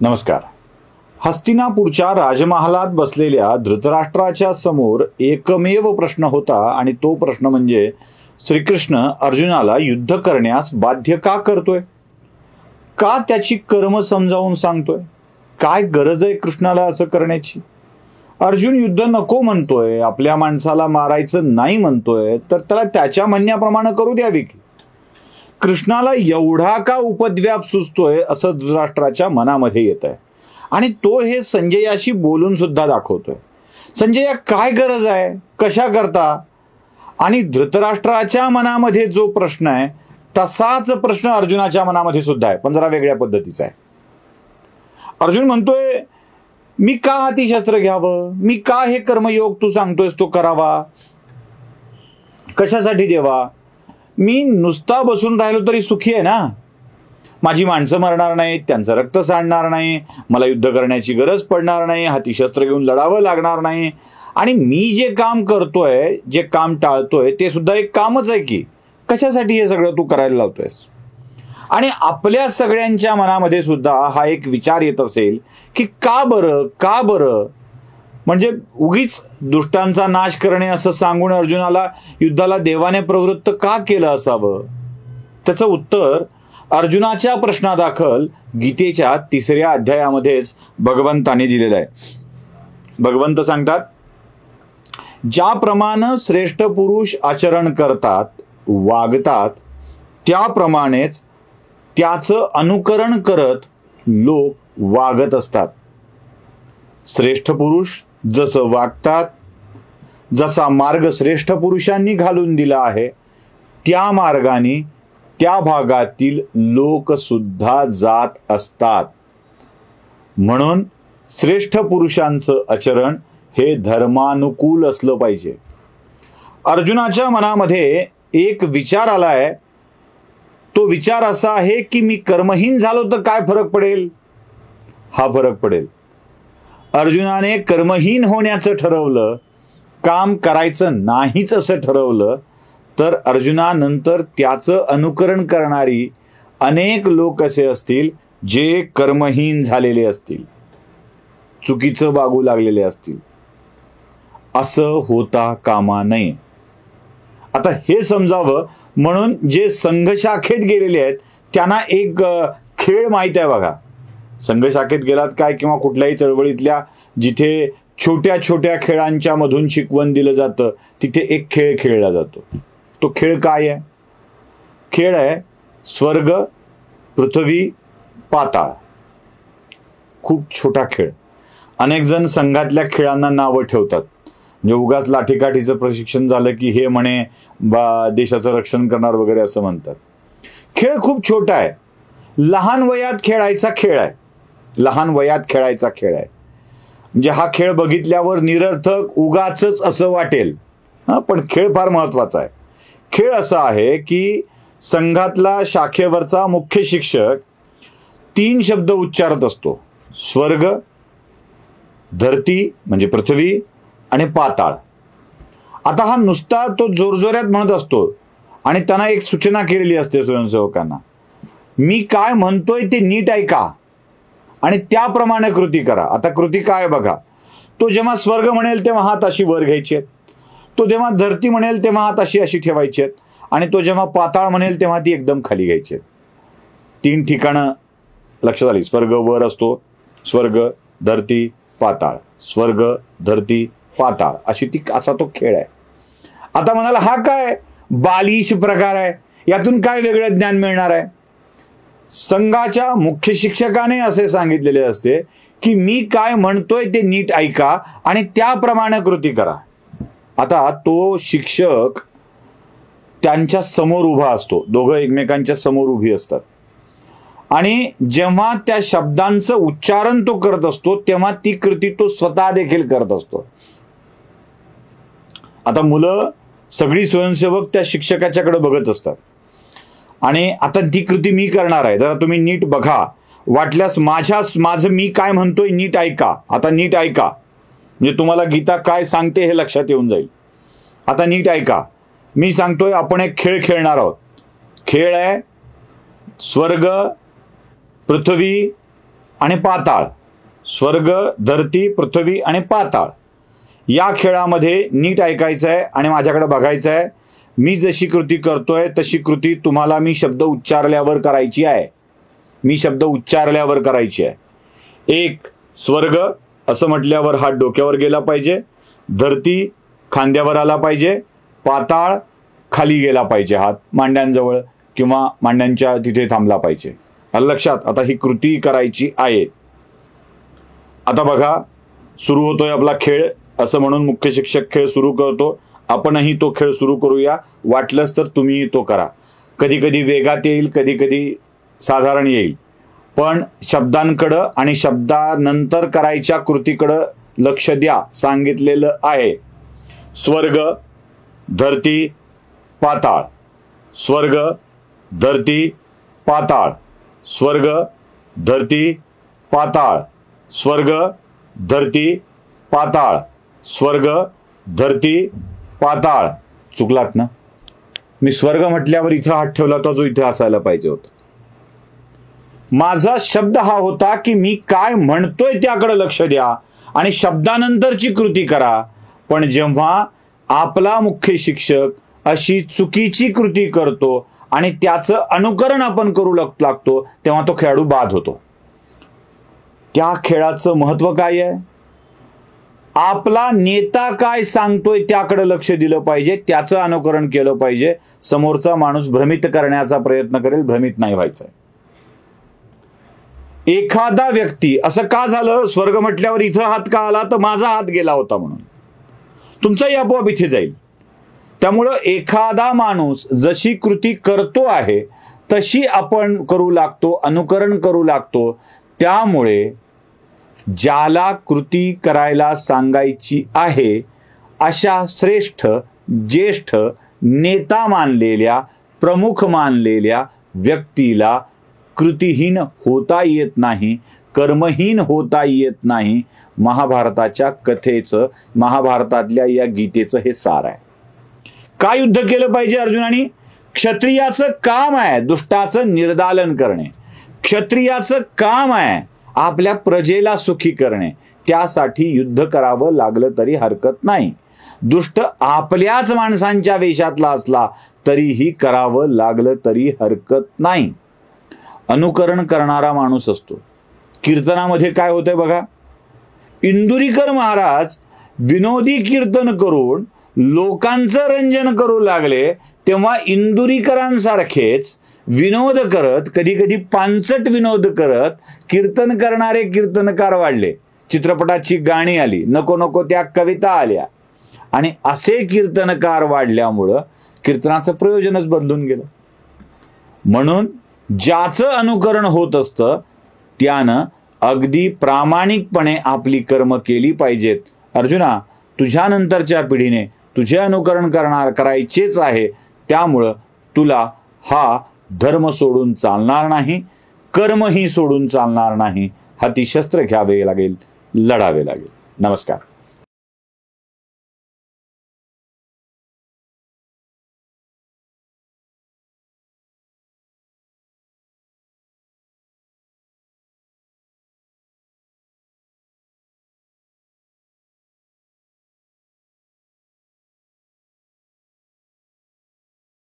नमस्कार. हस्तिनापूरच्या राजमहालात बसलेल्या धृतराष्ट्राच्या समोर एकमेव प्रश्न होता आणि तो प्रश्न म्हणजे श्रीकृष्ण अर्जुनाला युद्ध करण्यास बाध्य का करतोय, का त्याची कर्म समजावून सांगतोय, काय गरज आहे कृष्णाला असं करण्याची. अर्जुन युद्ध नको म्हणतोय, आपल्या माणसाला मारायचं नाही म्हणतोय, तर त्याला त्याच्या म्हणण्याप्रमाणे करू द्यावी की. कृष्णाला एवढा का उपद्व्याप सुचतोय असं धृतराष्ट्राच्या मनामध्ये येत आहे आणि तो हे संजयाशी बोलून सुद्धा दाखवतोय. संजया, काय गरज आहे, कशा करता. आणि धृतराष्ट्राच्या मनामध्ये जो प्रश्न आहे तसाच प्रश्न अर्जुनाच्या मनामध्ये सुद्धा आहे, पण जरा वेगळ्या पद्धतीचा आहे. अर्जुन म्हणतोय, मी का हातीशस्त्र घ्यावं, मी का हे कर्मयोग तू सांगतोयस तो करावा, कशासाठी देवा. मी नुसता बसून राहिलो तरी सुखी आहे ना. माझी माणसं मरणार नाहीत, त्यांचं रक्त सांडणार नाही, मला युद्ध करण्याची गरज पडणार नाही, हाती शस्त्र घेऊन लढावं लागणार नाही. आणि मी जे काम करतोय, जे काम टाळतोय ते सुद्धा एक कामच आहे की. कशासाठी हे सगळं तू करायला लावतोयस. आणि आपल्या सगळ्यांच्या मनामध्ये सुद्धा हा एक विचार येत असेल की का बरं, का बरं. म्हणजे उगीच दुष्टांचा नाश करणे असं सांगून अर्जुनाला युद्धाला देवाने प्रवृत्त का केलं असावं. त्याचं उत्तर अर्जुनाच्या प्रश्नादाखल गीतेच्या 3ऱ्या अध्यायामध्येच भगवंताने दिलेलं आहे. भगवंत सांगतात, ज्याप्रमाणे श्रेष्ठ पुरुष आचरण करतात, वागतात, त्याप्रमाणेच त्याचं अनुकरण करत लोक वागत असतात. श्रेष्ठ पुरुष जसं वागतात, जसा मार्ग श्रेष्ठ पुरुषांनी घालून दिला आहे त्या मार्गाने त्या भागातील लोक सुद्धा जात असतात. म्हणून श्रेष्ठ पुरुषांचं आचरण हे धर्मानुकूल असलं पाहिजे. अर्जुनाच्या मनामध्ये एक विचार आलाय. तो विचार असा आहे की मी कर्महीन झालो तर काय फरक पडेल. हा फरक पडेल. अर्जुनाने कर्महीन होण्याचं ठरवलं, काम करायचं नाहीच असं ठरवलं, तर अर्जुनानंतर त्याचं अनुकरण करणारी अनेक लोक असे असतील जे कर्महीन झालेले असतील, चुकीचं वागू लागलेले असतील. असं होता कामा नये. आता हे समजावं म्हणून जे संघशाखेत गेलेले आहेत त्यांना एक खेळ माहित आहे बघा. संघशाखेत गेलात काय, किंवा कुठल्याही चळवळीतल्या जिथे छोट्या छोट्या खेळांच्या मधून शिकवण दिलं जातं तिथे एक खेळ खेळला जातो. तो खेळ काय आहे. खेळ आहे स्वर्ग, पृथ्वी, पाताळ. खूप छोटा खेळ. अनेक जण संघातल्या खेळांना नावं ठेवतात. म्हणजे उगाच लाठीकाठीचं प्रशिक्षण झालं की हे म्हणे देशाचं रक्षण करणार वगैरे असं म्हणतात. खेळ खूप छोटा आहे. लहान वयात खेळायचा खेळ आहे. लहान वयात खेळायचा खेळ आहे. म्हणजे हा खेळ बघितल्यावर निरर्थक उगाचच असं वाटेल, पण खेळ फार महत्वाचा आहे. खेळ असा आहे की संघातला शाखेवरचा मुख्य शिक्षक 3 शब्द उच्चारत असतो. स्वर्ग, धरती म्हणजे पृथ्वी आणि पाताळ. आता हा नुसता तो जोरजोरात म्हणत असतो आणि त्यांना एक सूचना केलेली असते स्वयंसेवकांना, मी काय म्हणतोय ते नीट ऐका आणि त्याप्रमाणे कृती करा. आता कृती काय बघा. तो जेव्हा स्वर्ग म्हणेल तेव्हा हात अशी वर घ्यायचे आहेत, तो जेव्हा धरती म्हणेल तेव्हा हात अशी अशी ठेवायचे आहेत, आणि तो जेव्हा पाताळ म्हणेल तेव्हा ती एकदम खाली घ्यायची आहेत. 3 ठिकाणं लक्षात आली. स्वर्ग वर असतो, स्वर्ग, धरती, पाताळ, स्वर्ग, धरती, पाताळ, असा तो खेळ आहे. आता म्हणाला हा काय बालिश प्रकार आहे, यातून काय वेगळं ज्ञान मिळणार आहे. संघाच्या मुख्य शिक्षकाने असे सांगितलेले असते की मी काय म्हणतोय ते नीट ऐका आणि त्याप्रमाणे कृती करा. आता तो शिक्षक त्यांच्या समोर उभा असतो. दोघं एकमेकांच्या समोर उभी असतात आणि जेव्हा त्या शब्दांचं उच्चारण तो करत असतो तेव्हा ती कृती तो स्वतः देखील करत असतो. आता मुलं सगळी स्वयंसेवक त्या शिक्षकाच्याकडे बघत असतात आणि आता ती कृती मी करणार आहे, जरा तुम्ही नीट बघा, वाटल्यास माझं मी काय म्हणतोय नीट ऐका. आता नीट ऐका म्हणजे तुम्हाला गीता काय सांगते हे लक्षात येऊन जाईल. आता नीट ऐका. मी सांगतोय आपण एक खेळ खेळणार आहोत. खेळ आहे स्वर्ग, पृथ्वी आणि पाताळ, स्वर्ग, धरती, पृथ्वी आणि पाताळ या खेळामध्ये नीट ऐकायचं आहे आणि माझ्याकडे बघायचं आहे. मी जशी कृती करतोय तशी कृती तुम्हाला मी शब्द उच्चारल्यावर करायची आहे. मी शब्द उच्चारल्यावर करायची आहे. एक, स्वर्ग असं म्हटल्यावर हात डोक्यावर गेला पाहिजे, धरती खांद्यावर आला पाहिजे, पाताळ खाली गेला पाहिजे, हात मांड्यांजवळ किंवा मांड्यांच्या तिथे थांबला पाहिजे. आलं लक्षात? आता ही कृती करायची आहे. आता बघा, सुरू होतोय आपला खेळ असं म्हणून मुख्य शिक्षक खेळ सुरू करतो. आपणही तो खेळ सुरू करूया. वाटलंच तर तुम्ही तो करा. कधी कधी वेगात येईल, कधी कधी साधारण येईल, पण शब्दांकडं आणि शब्दानंतर करायच्या कृतीकडं लक्ष द्या. सांगितलेलं आहे. स्वर्ग, धरती, पाताळ, स्वर्ग, धरती, पाताळ, स्वर्ग, धरती, पाताळ, स्वर्ग, धरती, पाताळ, स्वर्ग, धरती, पाताळ. चुकलात ना? मी स्वर्ग म्हटल्यावर इथं हात ठेवला होता जो इथे असायला पाहिजे होता. माझा शब्द हा होता की मी काय म्हणतोय त्याकडे लक्ष द्या आणि शब्दानंतरची कृती करा. पण जेव्हा आपला मुख्य शिक्षक अशी चुकीची कृती करतो आणि त्याचं अनुकरण आपण करू लागतो तेव्हा तो खेळाडू बाद होतो. त्या खेळाचं महत्व काय आहे? आपला नेता काय सांगतोय त्याकडे लक्ष दिलं पाहिजे, त्याचं अनुकरण केलं पाहिजे. समोरचा माणूस भ्रमित करण्याचा प्रयत्न करेल, भ्रमित नाही व्हायचं. एखादा व्यक्ती असं का झालं, स्वर्ग म्हटल्यावर इथं हात का आला, तर माझा हात गेला होता म्हणून तुमचाही आपोआप इथे जाईल. त्यामुळं एखादा माणूस जशी कृती करतो आहे तशी आपण करू लागतो, अनुकरण करू लागतो. त्यामुळे ज्याला कृती करायला सांगायची आहे अशा श्रेष्ठ, ज्येष्ठ, नेता मानलेल्या, प्रमुख मानलेल्या व्यक्तीला कृतीहीन होता येत नाही, कर्महीन होता येत नाही. महाभारताच्या कथेचं, महाभारतातल्या या गीतेचं हे सार आहे. काय युद्ध केलं पाहिजे अर्जुनाने? क्षत्रियाचं काम आहे दुष्टाचं निर्दालन करणे. क्षत्रियाचं काम आहे आपल्या प्रजेला सुखी करणे. त्यासाठी युद्ध करावं लागलं तरी हरकत नाही. दुष्ट आपल्याच माणसांच्या वेशातला असला तरीही करावं लागलं तरी हरकत नाही. अनुकरण करणारा माणूस असतो. कीर्तनामध्ये काय होतंय बघा, इंदुरीकर महाराज विनोदी कीर्तन करून लोकांचं रंजन करू लागले तेव्हा इंदुरीकरांसारखेच विनोद करत, कधी कधी पांचट विनोद करत कीर्तन करणारे कीर्तनकार वाढले. चित्रपटाची गाणी आली, नको नको त्या कविता आल्या आणि असे कीर्तनकार वाढल्यामुळं कीर्तनाचं प्रयोजनच बदलून गेलं. म्हणून ज्याचं अनुकरण होत असतं त्यानं अगदी प्रामाणिकपणे आपली कर्म केली पाहिजेत. अर्जुना, तुझ्यानंतरच्या पिढीने तुझे अनुकरण करायचेच आहे. त्यामुळं तुला हा धर्म सोडून चालणार नाही, कर्मही सोडून चालणार नाही. हाती शस्त्र घ्यावे लागेल, लढावे लागेल. नमस्कार.